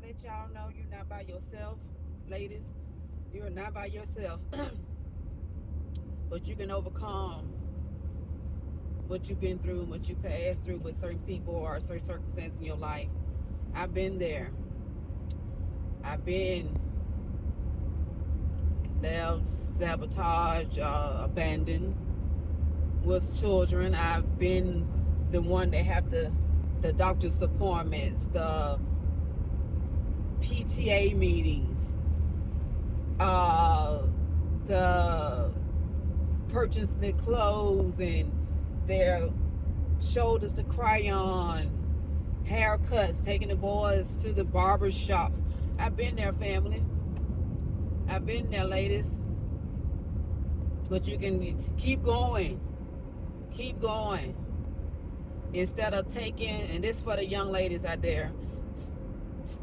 let y'all know you're not by yourself, ladies. You're not by yourself, but you can overcome what you've been through and what you passed through with certain people or certain circumstances in your life. I've been there. I've been left, sabotaged, abandoned with children. I've been the one that have the doctor's appointments, the PTA meetings, uh, the purchasing their clothes and their shoulders to cry on, haircuts, taking the boys to the barber shops. I've been there, family. I've been there, ladies. But you can keep going. Keep going. Instead of taking, and this for the young ladies out there,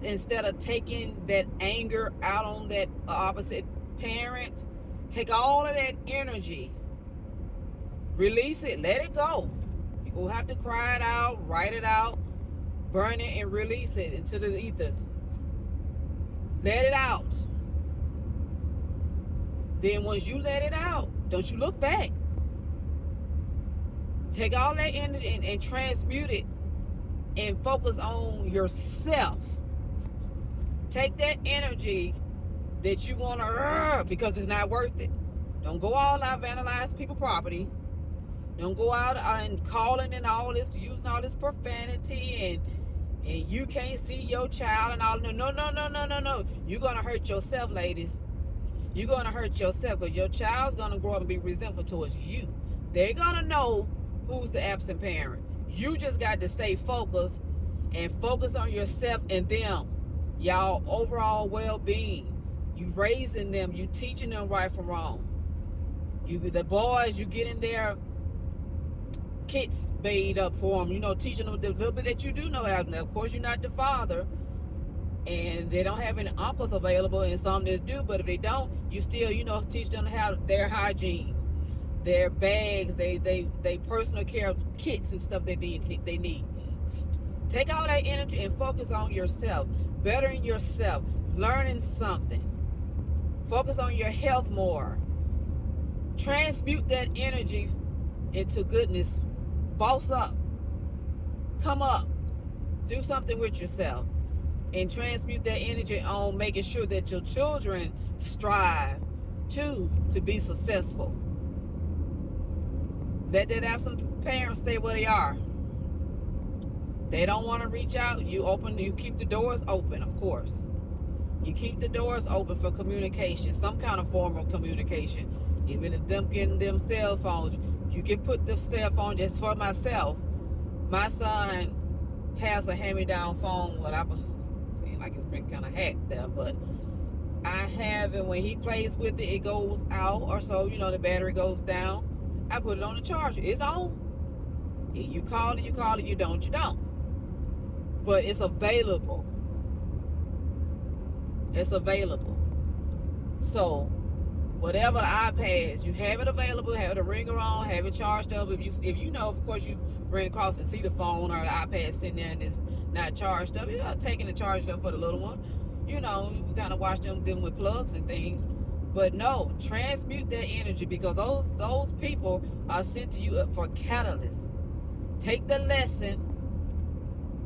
instead of taking that anger out on that opposite parent, take all of that energy, release it, let it go. You will have to cry it out, write it out, burn it, and release it into the ethers. Let it out. Then once you let it out, don't you look back. Take all that energy and transmute it and focus on yourself. Take that energy that you want to, because it's not worth it. Don't go all out vandalize people property. Don't go out and calling and all this, using all this profanity and you can't see your child and all. No. You're going to hurt yourself, ladies. You're going to hurt yourself because your child's going to grow up and be resentful towards you. They're going to know who's the absent parent. You just got to stay focused and focus on yourself and them. Y'all overall well-being. You raising them. You teaching them right from wrong. You, the boys, you get in there kits made up for them, teaching them the little bit that you do know how. Now, of course, you're not the father, and they don't have any uncles available, and some that do, but if they don't, you still, teach them how their hygiene, their bags, they personal care kits and stuff that they need. Take all that energy and focus on yourself, bettering yourself, learning something. Focus on your health more. Transmute that energy into goodness. Boss up. Come up. Do something with yourself. And transmute that energy on making sure that your children strive to be successful. Let that absent parents stay where they are. They don't want to reach out. You keep the doors open, of course. You keep the doors open for communication, some kind of form of communication. Even if them getting them cell phones, you can put the cell phone. Just for myself, my son has a hand-me-down phone. What I've seen like it's been kind of hacked there, but I have it. When he plays with it, it goes out or so. The battery goes down. I put it on the charger. It's on. You call it. You don't. But it's available. It's available. So whatever the iPads, you have it available, have the ringer on, have it charged up. If you know, of course, you ran across and see the phone or the iPad sitting there and it's not charged up, you're taking the charge up for the little one. You kind of watch them dealing with plugs and things. But no, transmute that energy, because those people are sent to you for catalysts. Take the lesson,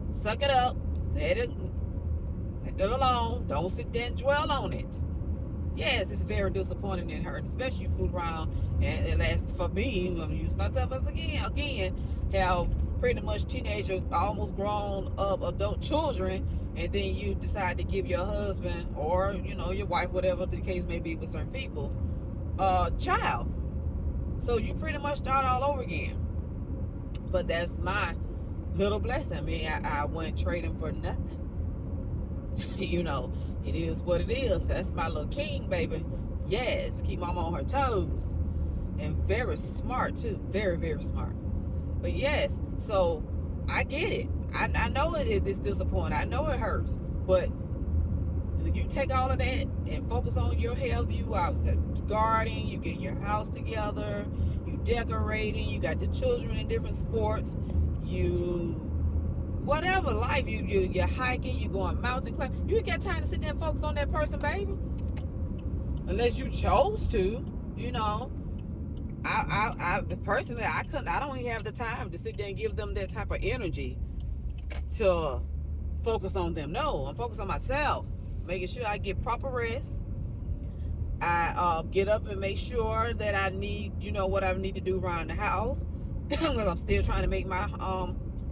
suck it up, let it alone. Don't sit there and dwell on it. Yes, it's very disappointing and hurt, especially you fool around. And it lasts for me. I'm going to use myself as again, how pretty much teenager, almost grown up adult children, and then you decide to give your husband or your wife, whatever the case may be with certain people, child. So you pretty much start all over again. But that's my little blessing. I mean, I went trading for nothing. It is what it is. That's my little king, baby. Yes, keep mama on her toes. And very smart too. Very, very smart. But yes, so I get it. I know it's disappointing. I know it hurts. But you take all of that and focus on your health. You out gardening, you get your house together, you decorating, you got the children in different sports, you whatever life, you're hiking, you going mountain climbing. You ain't got time to sit there and focus on that person, baby, unless you chose to. You know, I personally, I don't even have the time to sit there and give them that type of energy to focus on them. No, I'm focused on myself, making sure I get proper rest. I get up and make sure that I need, what I need to do around the house, because I'm still trying to make my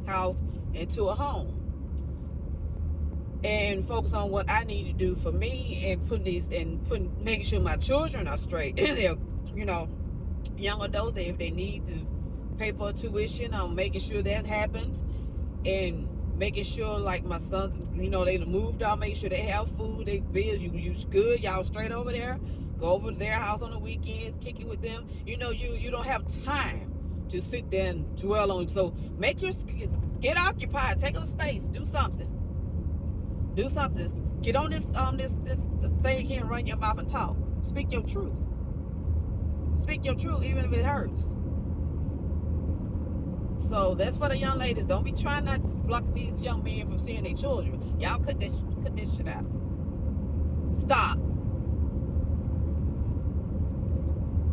house into a home, and focus on what I need to do for me, and making sure my children are straight. And they're, young adults, if they need to pay for tuition, I'm making sure that happens, and making sure, like my sons, they moved out, making sure they have food, they bills, you good, y'all straight over there. Go over to their house on the weekends, kick it with them. You don't have time to sit there and dwell on. So get occupied, take up space, do something. Get on this thing here and run your mouth and talk. Speak your truth. Speak your truth, even if it hurts. So that's for the young ladies. Don't be trying not to block these young men from seeing their children. Y'all cut this shit out. Stop.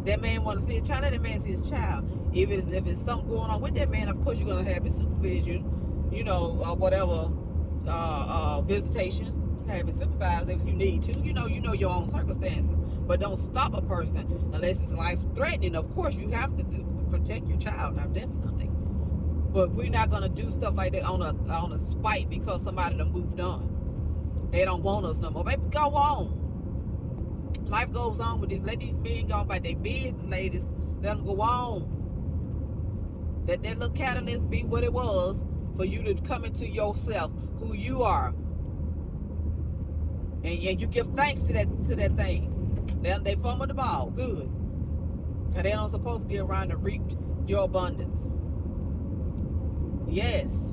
That man want to see his child. That man see his child. Even if it's something going on with that man, of course you're gonna have his supervision. Whatever visitation. Have it supervised if you need to. You know your own circumstances. But don't stop a person unless it's life threatening. Of course you have to protect your child. Now definitely. But we're not gonna do stuff like that on a spite because somebody done moved on. They don't want us no more. Baby, go on. Life goes on with this. Let these men go about their business, ladies. Let them go on. Let that little catalyst be what it was for you to come into yourself, who you are. And you give thanks to that thing. They fumble the ball. Good. Because they don't supposed to be around to reap your abundance. Yes.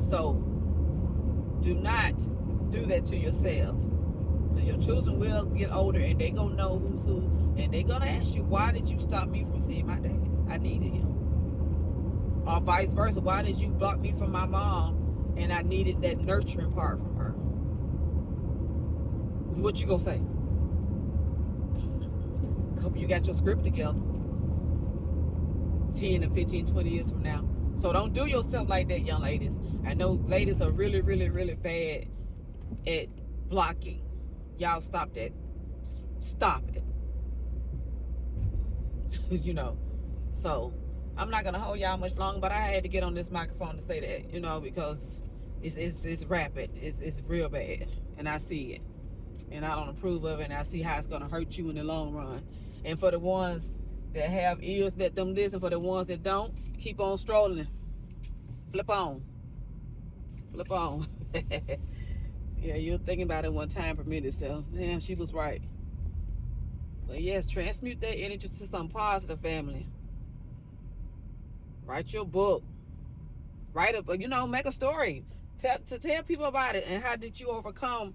So, do not do that to yourselves. Because your children will get older and they gonna know who's who, and they gonna ask you, why did you stop me from seeing my dad? I needed him. Or vice versa, why did you block me from my mom and I needed that nurturing part from her? What you gonna say? I hope you got your script together 10 and 15, 20 years from now. So don't do yourself like that, young ladies. I know ladies are really, really, really bad at blocking. Y'all stop that. Stop it. So I'm not gonna hold y'all much longer, but I had to get on this microphone to say that, because it's rapid. It's real bad, and I see it, and I don't approve of it, and I see how it's gonna hurt you in the long run. And for the ones that have ears, let them listen. For the ones that don't, keep on strolling. Flip on. Yeah, you're thinking about it one time per minute, so damn, she was right. But yes, transmute that energy to some positive, family. Write your book. Make a story. Tell people about it, and how did you overcome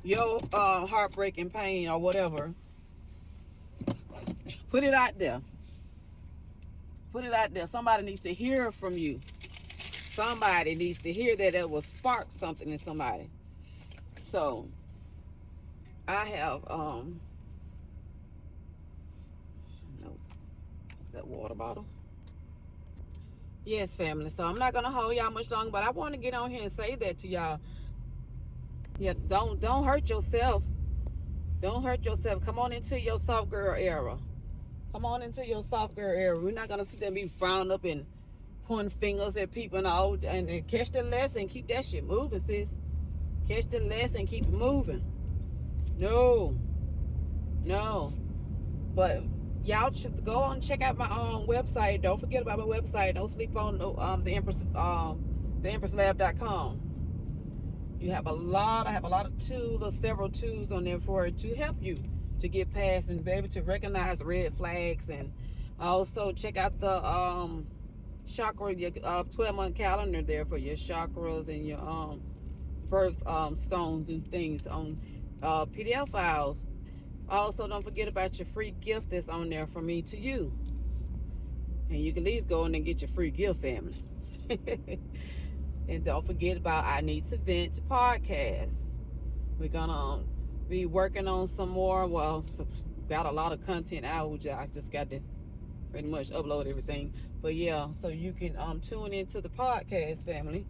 your heartbreak and pain or whatever. Put it out there. Somebody needs to hear from you. Somebody needs to hear that it will spark something in somebody. So I have no, is that water bottle? Yes, family. So I'm not gonna hold y'all much longer, but I want to get on here and say that to y'all. Yeah, don't hurt yourself. Don't hurt yourself. Come on into your soft girl era. We're not gonna sit there and be frowned up and pointing fingers at people and catch the lesson. Keep that shit moving, sis. Catch the lesson, keep it moving. No. But y'all should go on and check out my website. Don't forget about my website. Don't sleep on the empresslab.com. I have a lot of tools, several tools on there for it to help you to get past and be able to recognize red flags. And also check out the chakra, your 12-month calendar there for your chakras and your birth stones and things on PDF files. Also, don't forget about your free gift that's on there from me to you. And you can at least go in and get your free gift, family. And don't forget about I Need to Vent podcast. We're gonna be working on some more. Well, got a lot of content out. I just got to pretty much upload everything. But yeah, so you can tune into the podcast, family,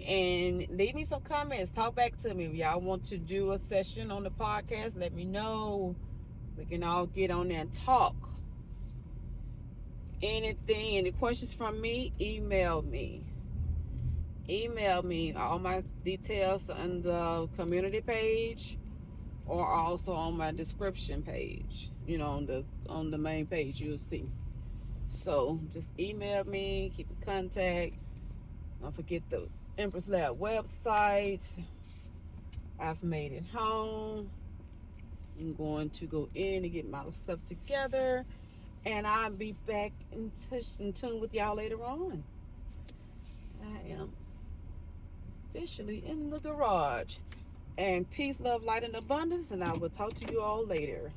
and leave me some comments. Talk back to me. If y'all want to do a session on the podcast, let me know. We can all get on there and talk. Anything, any questions from me, email me. Email me. All my details on the community page, or also on my description page. You know, on the main page, you'll see. So just email me, keep in contact. Don't forget the Empress Lab website. I've made it home. I'm going to go in and get my stuff together, and I'll be back in tune with y'all later on. I am officially in the garage. And peace, love, light, and abundance, and I will talk to you all later.